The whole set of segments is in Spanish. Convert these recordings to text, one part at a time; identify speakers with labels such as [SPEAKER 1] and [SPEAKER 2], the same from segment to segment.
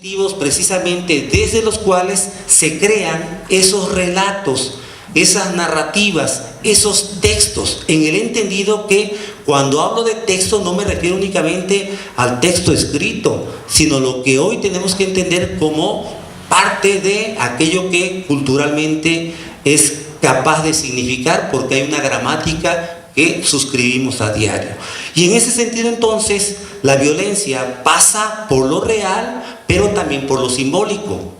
[SPEAKER 1] dispositivos precisamente desde los cuales se crean esos relatos, esas narrativas, esos textos, en el entendido que cuando hablo de texto no me refiero únicamente al texto escrito, sino lo que hoy tenemos que entender como parte de aquello que culturalmente es capaz de significar, porque hay una gramática que suscribimos a diario. Y en ese sentido, entonces, la violencia pasa por lo real, pero también por lo simbólico.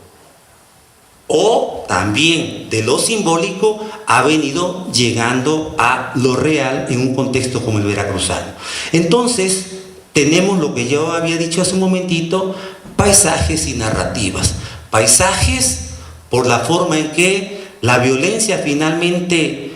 [SPEAKER 1] O también de lo simbólico ha venido llegando a lo real en un contexto como el veracruzano. Entonces, tenemos lo que yo había dicho hace un momentito, paisajes y narrativas. Paisajes por la forma en que la violencia finalmente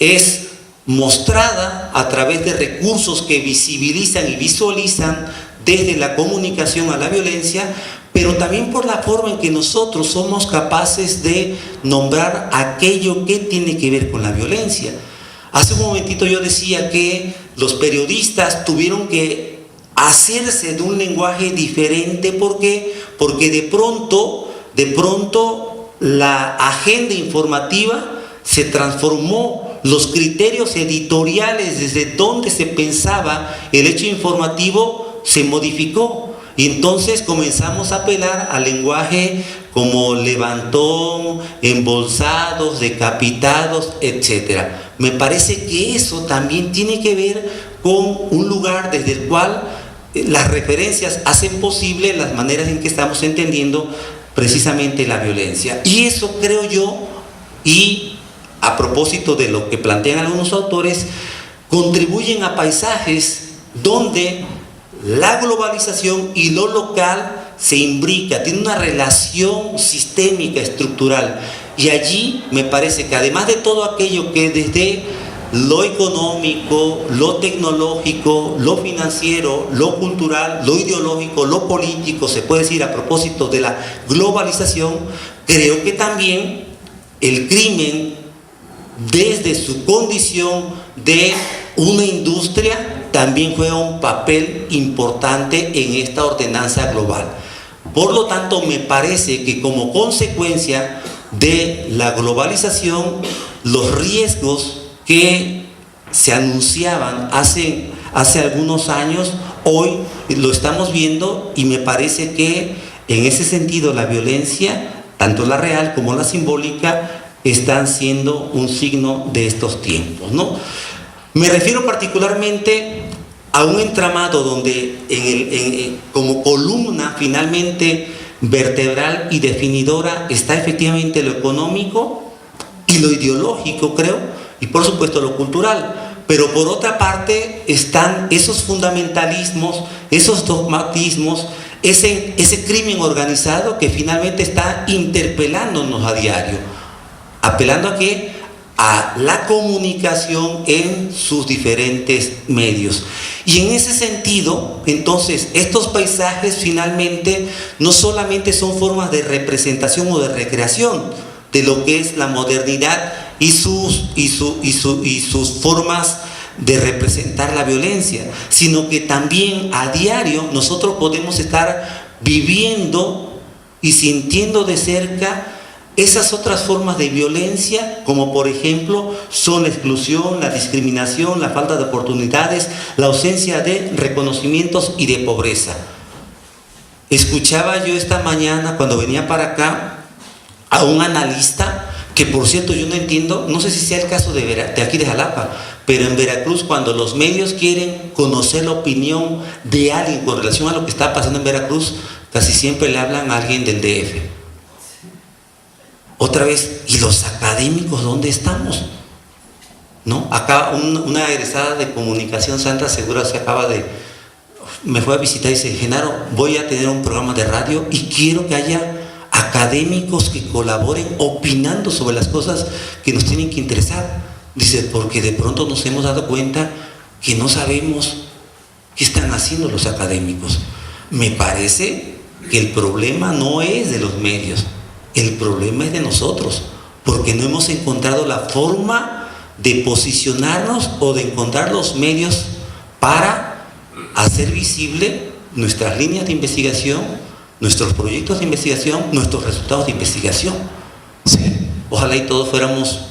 [SPEAKER 1] es mostrada a través de recursos que visibilizan y visualizan desde la comunicación a la violencia, pero también por la forma en que nosotros somos capaces de nombrar aquello que tiene que ver con la violencia. Hace un momentito yo decía que los periodistas tuvieron que hacerse de un lenguaje diferente. ¿Por qué? Porque de pronto la agenda informativa se transformó, los criterios editoriales desde donde se pensaba el hecho informativo se modificó. Y entonces comenzamos a apelar al lenguaje como levantón, embolsados, decapitados, etc. Me parece que eso también tiene que ver con un lugar desde el cual las referencias hacen posible las maneras en que estamos entendiendo precisamente la violencia. Y eso creo yo, y a propósito de lo que plantean algunos autores, contribuyen a paisajes donde la globalización y lo local se imbrica, tiene una relación sistémica, estructural. Y allí me parece que además de todo aquello que desde lo económico, lo tecnológico, lo financiero, lo cultural, lo ideológico, lo político, se puede decir a propósito de la globalización, creo que también el crimen, desde su condición de una industria, también juega un papel importante en esta ordenanza global. Por lo tanto, me parece que como consecuencia de la globalización, los riesgos que se anunciaban hace algunos años, hoy lo estamos viendo, y me parece que en ese sentido la violencia, tanto la real como la simbólica, están siendo un signo de estos tiempos, ¿no? Me refiero particularmente a un entramado donde como columna finalmente vertebral y definidora está efectivamente lo económico y lo ideológico, creo, y por supuesto lo cultural. Pero por otra parte están esos fundamentalismos, esos dogmatismos, ese crimen organizado que finalmente está interpelándonos a diario. ¿Apelando a qué? A la comunicación en sus diferentes medios. Y en ese sentido, entonces, estos paisajes finalmente no solamente son formas de representación o de recreación de lo que es la modernidad y sus formas de representar la violencia, sino que también a diario nosotros podemos estar viviendo y sintiendo de cerca esas otras formas de violencia, como por ejemplo son la exclusión, la discriminación, la falta de oportunidades, la ausencia de reconocimientos y de pobreza. Escuchaba yo esta mañana cuando venía para acá a un analista, que por cierto yo no entiendo, no sé si sea el caso de aquí de Jalapa, pero en Veracruz, cuando los medios quieren conocer la opinión de alguien con relación a lo que está pasando en Veracruz, casi siempre le hablan a alguien del DF. Otra vez, ¿y los académicos dónde estamos? ¿No? Acá una egresada de comunicación, Sandra Segura, me fue a visitar y dice: Genaro, voy a tener un programa de radio y quiero que haya académicos que colaboren opinando sobre las cosas que nos tienen que interesar. Dice, porque de pronto nos hemos dado cuenta que no sabemos qué están haciendo los académicos. Me parece que el problema no es de los medios. El problema es de nosotros, porque no hemos encontrado la forma de posicionarnos o de encontrar los medios para hacer visible nuestras líneas de investigación, nuestros proyectos de investigación, nuestros resultados de investigación. Sí, ojalá y todos fuéramos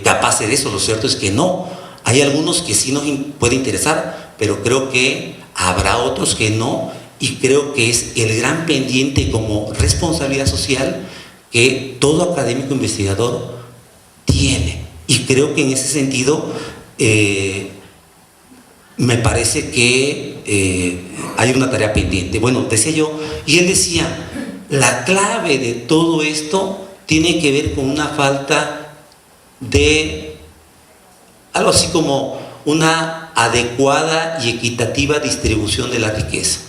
[SPEAKER 1] capaces de eso. Lo cierto es que no. Hay algunos que sí nos puede interesar, pero creo que habrá otros que no, y creo que es el gran pendiente como responsabilidad social que todo académico investigador tiene. Y creo que en ese sentido me parece que hay una tarea pendiente. Bueno, decía yo, y él decía, la clave de todo esto tiene que ver con una falta de algo así como una adecuada y equitativa distribución de la riqueza.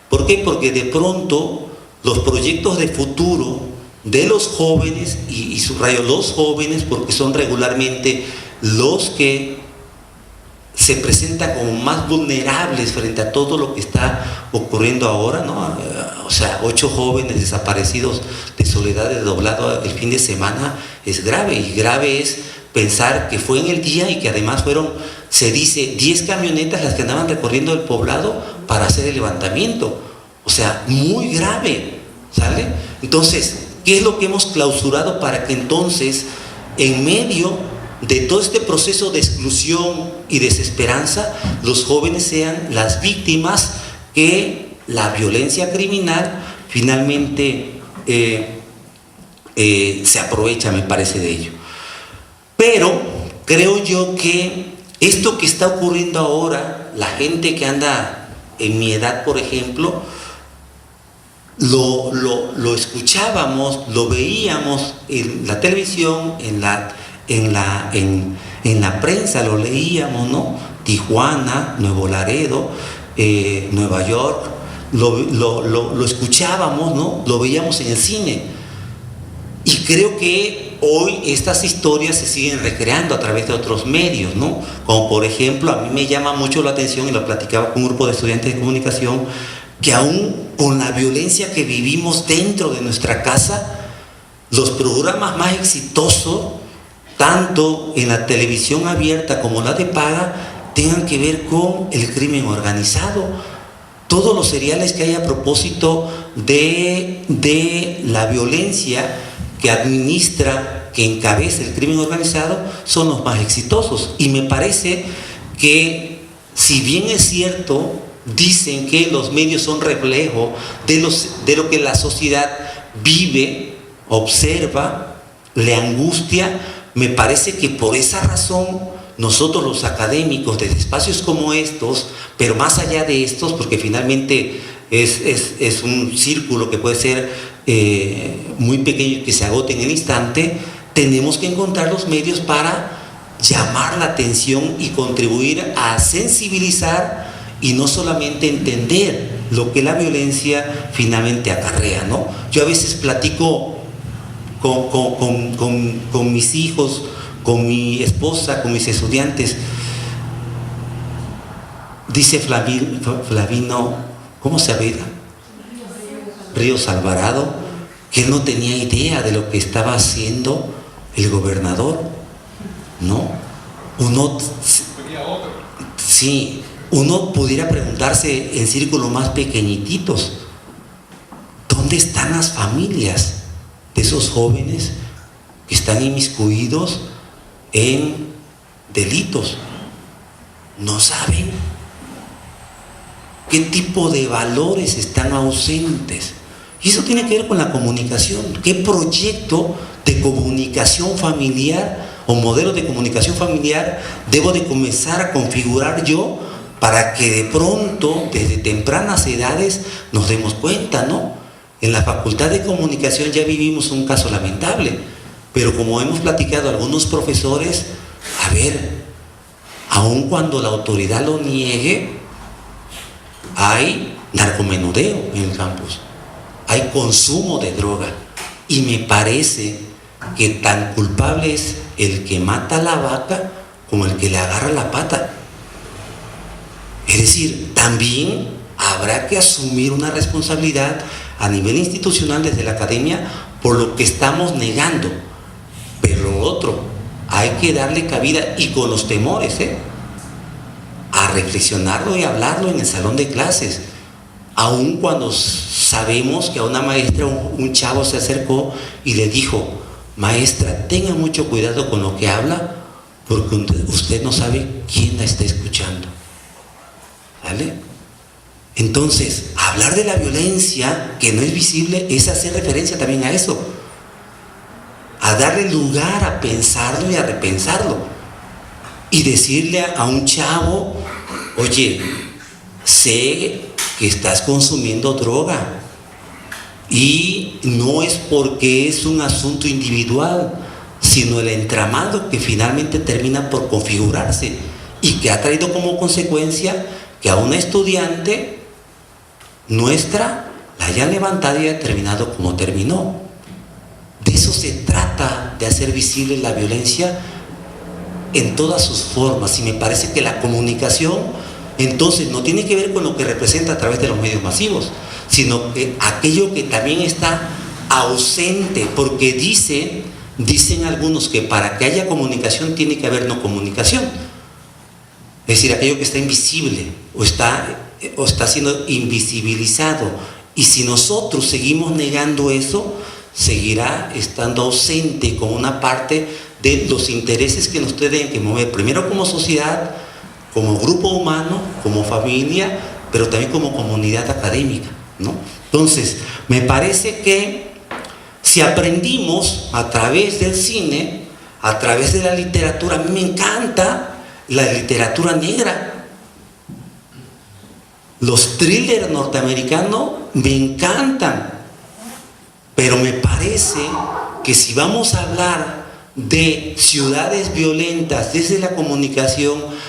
[SPEAKER 1] ¿Por qué? Porque de pronto los proyectos de futuro de los jóvenes, y subrayo los jóvenes porque son regularmente los que se presentan como más vulnerables frente a todo lo que está ocurriendo ahora, ¿no? O sea, 8 jóvenes desaparecidos de Soledad de Doblado el fin de semana es grave, y grave es pensar que fue en el día y que además fueron, se dice, 10 camionetas las que andaban recorriendo el poblado para hacer el levantamiento. O sea, muy grave, ¿sale? Entonces, ¿qué es lo que hemos clausurado para que entonces, en medio de todo este proceso de exclusión y desesperanza, los jóvenes sean las víctimas que la violencia criminal finalmente se aprovecha, me parece, de ello? Pero creo yo que esto que está ocurriendo ahora, la gente que anda en mi edad, por ejemplo, lo escuchábamos, lo veíamos en la televisión, en la prensa, lo leíamos, ¿no? Tijuana, Nuevo Laredo, Nueva York, lo escuchábamos, ¿no? Lo veíamos en el cine. Y creo que hoy estas historias se siguen recreando a través de otros medios, ¿no? Como por ejemplo, a mí me llama mucho la atención, y lo platicaba con un grupo de estudiantes de comunicación, que aún con la violencia que vivimos dentro de nuestra casa, los programas más exitosos, tanto en la televisión abierta como la de paga, tengan que ver con el crimen organizado. Todos los seriales que hay a propósito de la violencia que administra, que encabeza el crimen organizado, son los más exitosos. Y me parece que, si bien es cierto, dicen que los medios son reflejo de lo que la sociedad vive, observa, le angustia, me parece que por esa razón nosotros los académicos desde espacios como estos, pero más allá de estos, porque finalmente es un círculo que puede ser muy pequeño y que se agote en el instante, tenemos que encontrar los medios para llamar la atención y contribuir a sensibilizar y no solamente entender lo que la violencia finalmente acarrea, ¿no? Yo a veces platico con mis hijos, con mi esposa, con mis estudiantes. Dice Flavino, ¿cómo se apellida? Ríos Alvarado, que él no tenía idea de lo que estaba haciendo el gobernador, ¿no? Uno pudiera preguntarse en círculos más pequeñitos, ¿dónde están las familias de esos jóvenes que están inmiscuidos en delitos? No saben qué tipo de valores están ausentes. Y eso tiene que ver con la comunicación. ¿Qué proyecto de comunicación familiar o modelo de comunicación familiar debo de comenzar a configurar yo para que de pronto, desde tempranas edades, nos demos cuenta, ¿no? En la Facultad de Comunicación ya vivimos un caso lamentable, pero como hemos platicado algunos profesores, a ver, aun cuando la autoridad lo niegue, hay narcomenudeo en el campus, hay consumo de droga, y me parece que tan culpable es el que mata a la vaca como el que le agarra la pata. Es decir, también habrá que asumir una responsabilidad a nivel institucional desde la academia por lo que estamos negando. Pero lo otro, hay que darle cabida, y con los temores, a reflexionarlo y hablarlo en el salón de clases. Aun cuando sabemos que a una maestra un chavo se acercó y le dijo: maestra, tenga mucho cuidado con lo que habla, porque usted no sabe quién la está escuchando. ¿Vale? Entonces, hablar de la violencia que no es visible es hacer referencia también a eso, a darle lugar a pensarlo y a repensarlo, y decirle a un chavo: oye, sé que estás consumiendo droga, y no es porque es un asunto individual, sino el entramado que finalmente termina por configurarse y que ha traído como consecuencia que a una estudiante nuestra la hayan levantado y haya terminado como terminó. De eso se trata, de hacer visible la violencia en todas sus formas, y me parece que la comunicación entonces no tiene que ver con lo que representa a través de los medios masivos, sino que aquello que también está ausente, porque dicen algunos que para que haya comunicación tiene que haber no comunicación, es decir, aquello que está invisible o está siendo invisibilizado, y si nosotros seguimos negando eso, seguirá estando ausente como una parte de los intereses que nos tienen que mover, primero como sociedad, como grupo humano, como familia, pero también como comunidad académica, ¿no? Entonces, me parece que si aprendimos a través del cine, a través de la literatura, a mí me encanta la literatura negra. Los thrillers norteamericanos me encantan, pero me parece que si vamos a hablar de ciudades violentas desde la comunicación,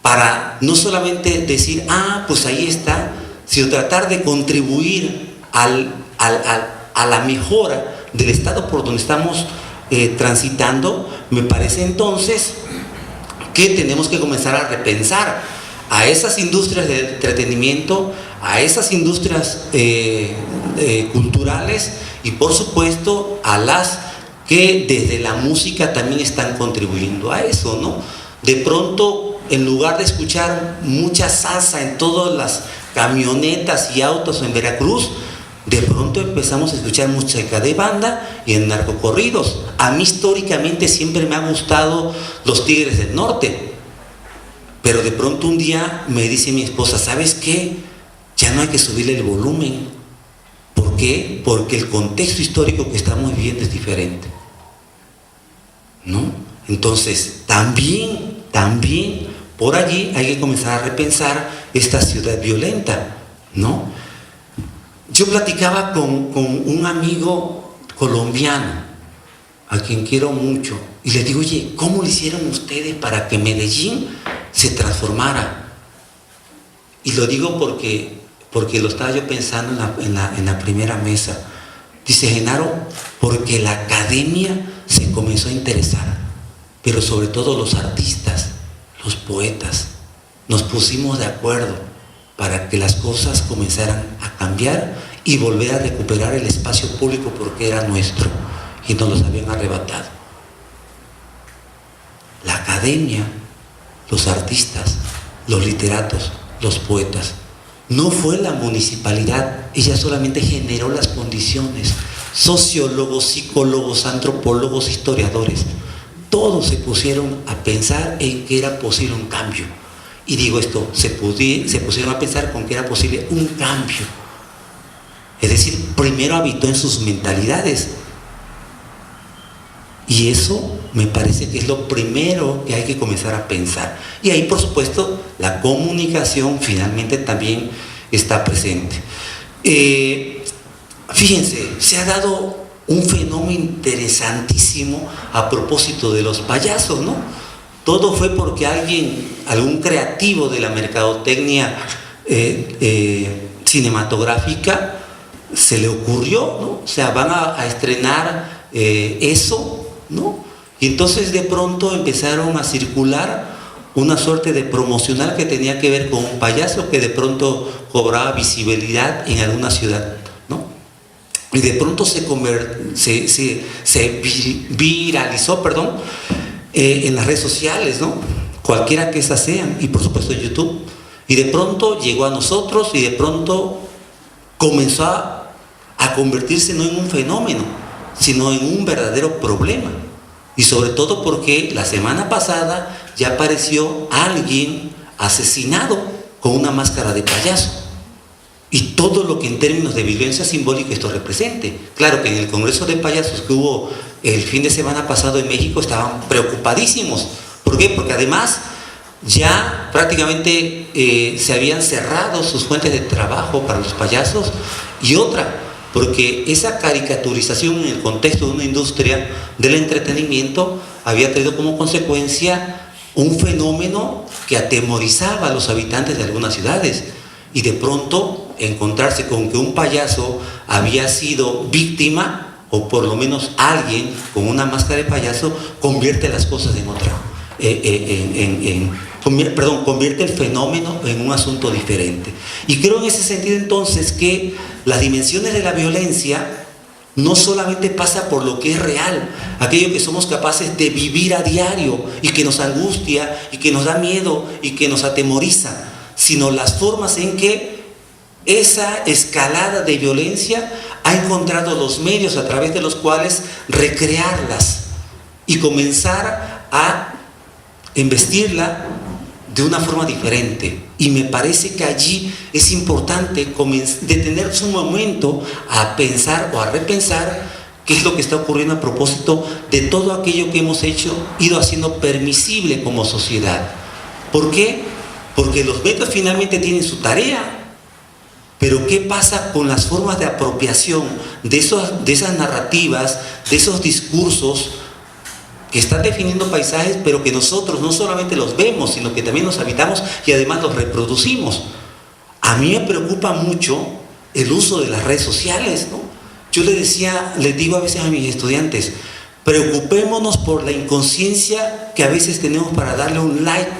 [SPEAKER 1] para no solamente decir, pues ahí está, sino tratar de contribuir a la mejora del estado por donde estamos transitando, me parece entonces que tenemos que comenzar a repensar a esas industrias de entretenimiento, a esas industrias culturales, y por supuesto a las que desde la música también están contribuyendo a eso, ¿no? De pronto, en lugar de escuchar mucha salsa en todas las camionetas y autos en Veracruz, de pronto empezamos a escuchar música de banda y en narcocorridos. A mí históricamente siempre me han gustado los Tigres del Norte, pero de pronto un día me dice mi esposa: ¿sabes qué? Ya no hay que subirle el volumen. ¿Por qué? Porque el contexto histórico que estamos viviendo es diferente, ¿no? Entonces, también por allí hay que comenzar a repensar esta ciudad violenta, ¿no? Yo platicaba con un amigo colombiano, a quien quiero mucho, y le digo: oye, ¿cómo le hicieron ustedes para que Medellín se transformara? Y lo digo porque lo estaba yo pensando en la primera mesa. Dice Genaro: porque la academia se comenzó a interesar, pero sobre todo los artistas, los poetas, nos pusimos de acuerdo para que las cosas comenzaran a cambiar y volver a recuperar el espacio público, porque era nuestro y nos los habían arrebatado. La academia, los artistas, los literatos, los poetas, no fue la municipalidad, ella solamente generó las condiciones. Sociólogos, psicólogos, antropólogos, historiadores, todos se pusieron a pensar en que era posible un cambio. Y digo esto, se pusieron a pensar con que era posible un cambio. Es decir, primero habitó en sus mentalidades. Y eso me parece que es lo primero que hay que comenzar a pensar. Y ahí, por supuesto, la comunicación finalmente también está presente. Fíjense, se ha dado un fenómeno interesantísimo a propósito de los payasos, ¿no? Todo fue porque algún creativo de la mercadotecnia cinematográfica se le ocurrió, ¿no? O sea, van a estrenar eso, ¿no? Y entonces de pronto empezaron a circular una suerte de promocional que tenía que ver con un payaso que de pronto cobraba visibilidad en alguna ciudad, ¿no? Y de pronto se viralizó, en las redes sociales, ¿no? Cualquiera que esas sean, y por supuesto en YouTube. Y de pronto llegó a nosotros y de pronto comenzó a convertirse no en un fenómeno, sino en un verdadero problema. Y sobre todo porque la semana pasada ya apareció alguien asesinado con una máscara de payaso. Y todo lo que en términos de violencia simbólica esto represente. Claro que en el Congreso de Payasos que hubo el fin de semana pasado en México estaban preocupadísimos. ¿Por qué? Porque además ya prácticamente se habían cerrado sus fuentes de trabajo para los payasos. Y otra, porque esa caricaturización en el contexto de una industria del entretenimiento había traído como consecuencia un fenómeno que atemorizaba a los habitantes de algunas ciudades. Y de pronto encontrarse con que un payaso había sido víctima, o por lo menos alguien con una máscara de payaso, convierte las cosas en otra, convierte el fenómeno en un asunto diferente. Y creo en ese sentido entonces que las dimensiones de la violencia no solamente pasa por lo que es real, aquello que somos capaces de vivir a diario y que nos angustia y que nos da miedo y que nos atemoriza, sino las formas en que esa escalada de violencia ha encontrado los medios a través de los cuales recrearlas y comenzar a embestirla de una forma diferente. Y me parece que allí es importante detenerse un momento a pensar o a repensar qué es lo que está ocurriendo a propósito de todo aquello que hemos ido haciendo permisible como sociedad. ¿Por qué? Porque los medios finalmente tienen su tarea. Pero ¿qué pasa con las formas de apropiación de esas narrativas, de esos discursos que están definiendo paisajes, pero que nosotros no solamente los vemos, sino que también los habitamos y además los reproducimos? A mí me preocupa mucho el uso de las redes sociales, ¿no? Yo les digo a veces a mis estudiantes, preocupémonos por la inconsciencia que a veces tenemos para darle un like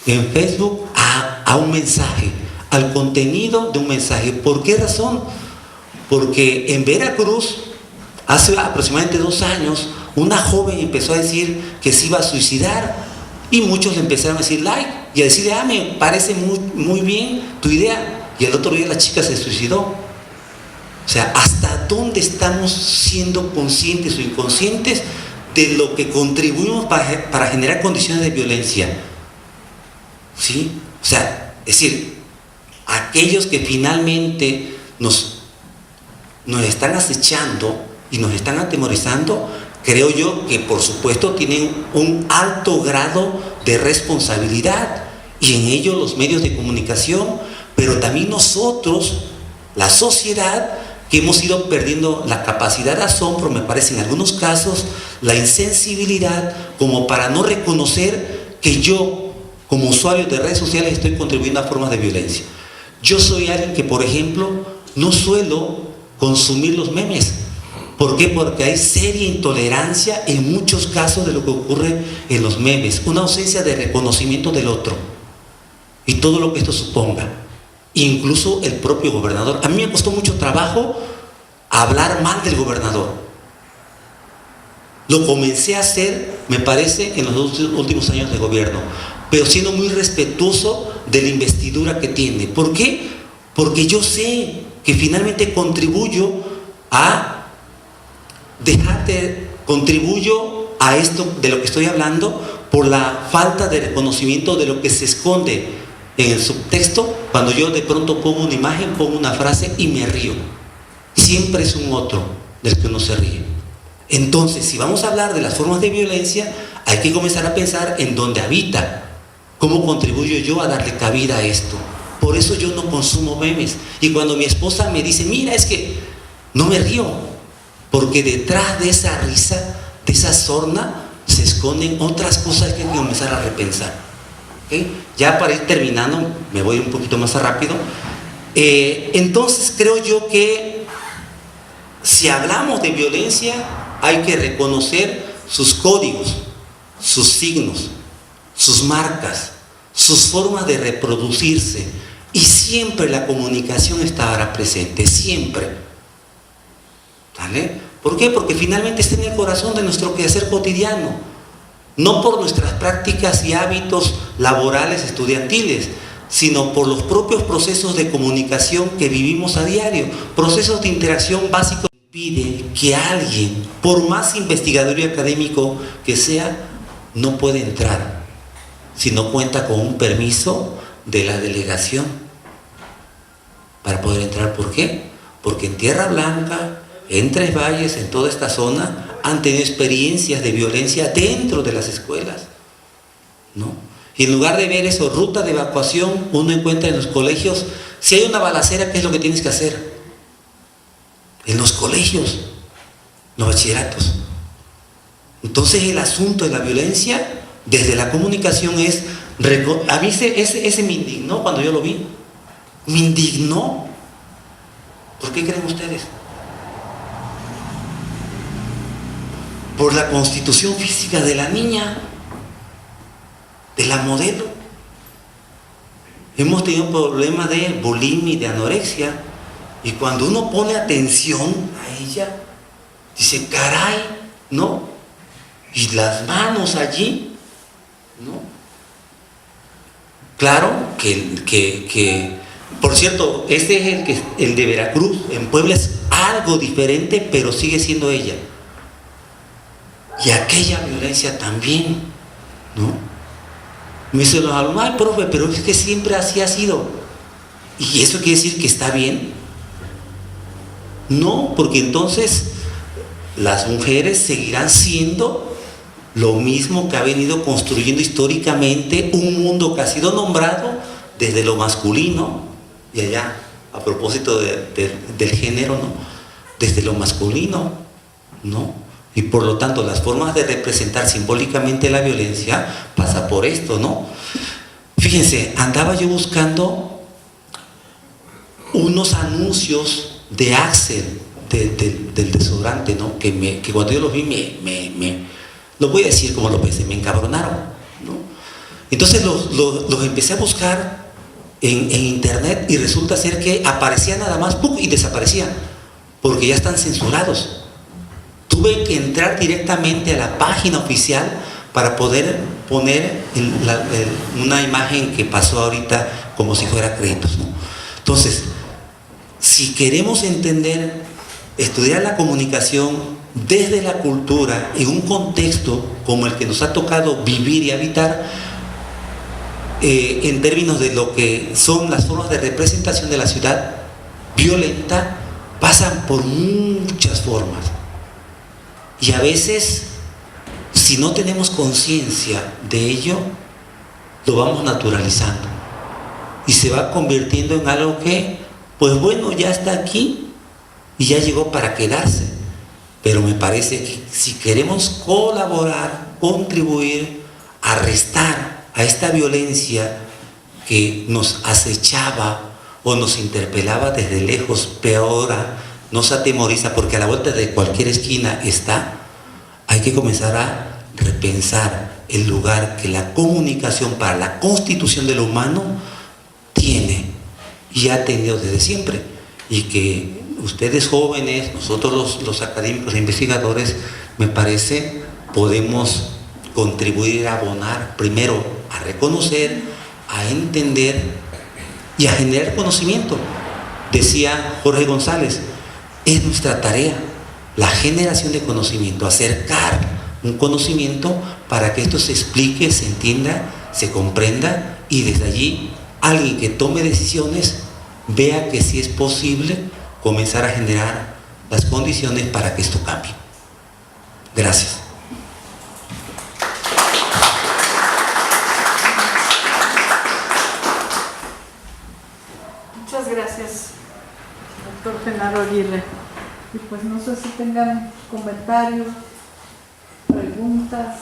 [SPEAKER 1] en Facebook a un mensaje, al contenido de un mensaje. ¿Por qué razón? Porque en Veracruz, hace aproximadamente 2 años, una joven empezó a decir que se iba a suicidar y muchos le empezaron a decir like y a decirle, me parece muy bien tu idea, y el otro día la chica se suicidó. O sea, ¿hasta dónde estamos siendo conscientes o inconscientes de lo que contribuimos para generar condiciones de violencia? ¿Sí? O sea, es decir, aquellos que finalmente nos están acechando y nos están atemorizando, creo yo que por supuesto tienen un alto grado de responsabilidad, y en ello los medios de comunicación, pero también nosotros, la sociedad, que hemos ido perdiendo la capacidad de asombro, me parece en algunos casos, la insensibilidad, como para no reconocer que yo, como usuario de redes sociales, estoy contribuyendo a formas de violencia. Yo soy alguien que, por ejemplo, no suelo consumir los memes. ¿Por qué? Porque hay seria intolerancia en muchos casos de lo que ocurre en los memes, una ausencia de reconocimiento del otro y todo lo que esto suponga, incluso el propio gobernador. A mí me costó mucho trabajo hablar mal del gobernador. Lo comencé a hacer, me parece, en los últimos años de gobierno, pero siendo muy respetuoso de la investidura que tiene. ¿Por qué? Porque yo sé que finalmente contribuyo a esto de lo que estoy hablando por la falta de reconocimiento de lo que se esconde en el subtexto cuando yo de pronto pongo una imagen, pongo una frase y me río. Siempre es un otro del que uno se ríe. Entonces, si vamos a hablar de las formas de violencia, hay que comenzar a pensar en dónde habita, cómo contribuyo yo a darle cabida a esto. Por eso yo no consumo memes. Y cuando mi esposa me dice, mira, es que no me río, porque detrás de esa risa, de esa sorna, se esconden otras cosas que hay que comenzar a repensar. ¿Okay? Ya para ir terminando, me voy un poquito más rápido. Entonces creo yo que si hablamos de violencia, hay que reconocer sus códigos, sus signos, sus marcas, sus formas de reproducirse, y siempre la comunicación estará presente, siempre. ¿Vale? ¿Por qué? Porque finalmente está en el corazón de nuestro quehacer cotidiano, no por nuestras prácticas y hábitos laborales estudiantiles, sino por los propios procesos de comunicación que vivimos a diario, procesos de interacción básicos. Pide que alguien, por más investigador y académico que sea, no puede entrar si no cuenta con un permiso de la delegación para poder entrar. ¿Por qué? Porque en Tierra Blanca, en Tres Valles, en toda esta zona, han tenido experiencias de violencia dentro de las escuelas, ¿no? Y en lugar de ver eso, ruta de evacuación, uno encuentra en los colegios, si hay una balacera, ¿qué es lo que tienes que hacer? En los colegios, los bachilleratos. Entonces el asunto de la violencia desde la comunicación es, a mí ese me indignó cuando yo lo vi, me indignó. ¿Por qué creen ustedes? Por la constitución física de la niña, de la modelo. Hemos tenido problemas de bulimia y de anorexia, y cuando uno pone atención a ella, dice, caray, ¿no? Y las manos allí, ¿no? Claro que por cierto, este es el de Veracruz. En Puebla es algo diferente, pero sigue siendo ella. Y aquella violencia también, ¿no? Me dicen los alumnos, ay, profe, pero es que siempre así ha sido. ¿Y eso quiere decir que está bien? No, porque entonces las mujeres seguirán siendo lo mismo que ha venido construyendo históricamente un mundo que ha sido nombrado desde lo masculino, y allá, a propósito del género, ¿no? Desde lo masculino, ¿no? Y por lo tanto, las formas de representar simbólicamente la violencia pasa por esto, ¿no? Fíjense, andaba yo buscando unos anuncios de Axel, del desodorante, ¿no? Que cuando yo los vi, lo voy a decir como lo pensé, me encabronaron, ¿no? Entonces los empecé a buscar en internet, y resulta ser que aparecía nada más, ¡pum!, y desaparecían, porque ya están censurados. Tuve que entrar directamente a la página oficial para poder poner una imagen que pasó ahorita como si fuera créditos, ¿no? Entonces, si queremos entender, estudiar la comunicación desde la cultura en un contexto como el que nos ha tocado vivir y habitar, en términos de lo que son las formas de representación de la ciudad violenta, pasan por muchas formas. Y a veces, si no tenemos conciencia de ello, lo vamos naturalizando. Y se va convirtiendo en algo que, pues bueno, ya está aquí y ya llegó para quedarse. Pero me parece que si queremos colaborar, contribuir a restar a esta violencia que nos acechaba o nos interpelaba desde lejos, peor nos atemoriza porque a la vuelta de cualquier esquina está, hay que comenzar a repensar el lugar que la comunicación para la constitución de lo humano tiene y ha tenido desde siempre, y que ustedes jóvenes, nosotros los académicos e investigadores, me parece, podemos contribuir a abonar, primero a reconocer, a entender y a generar conocimiento. Decía Jorge González, es nuestra tarea la generación de conocimiento, acercar un conocimiento para que esto se explique, se entienda, se comprenda, y desde allí alguien que tome decisiones vea que sí es posible comenzar a generar las condiciones para que esto cambie. Gracias.
[SPEAKER 2] Muchas gracias, doctor Genaro Aguirre. Y pues no sé si tengan comentarios, preguntas.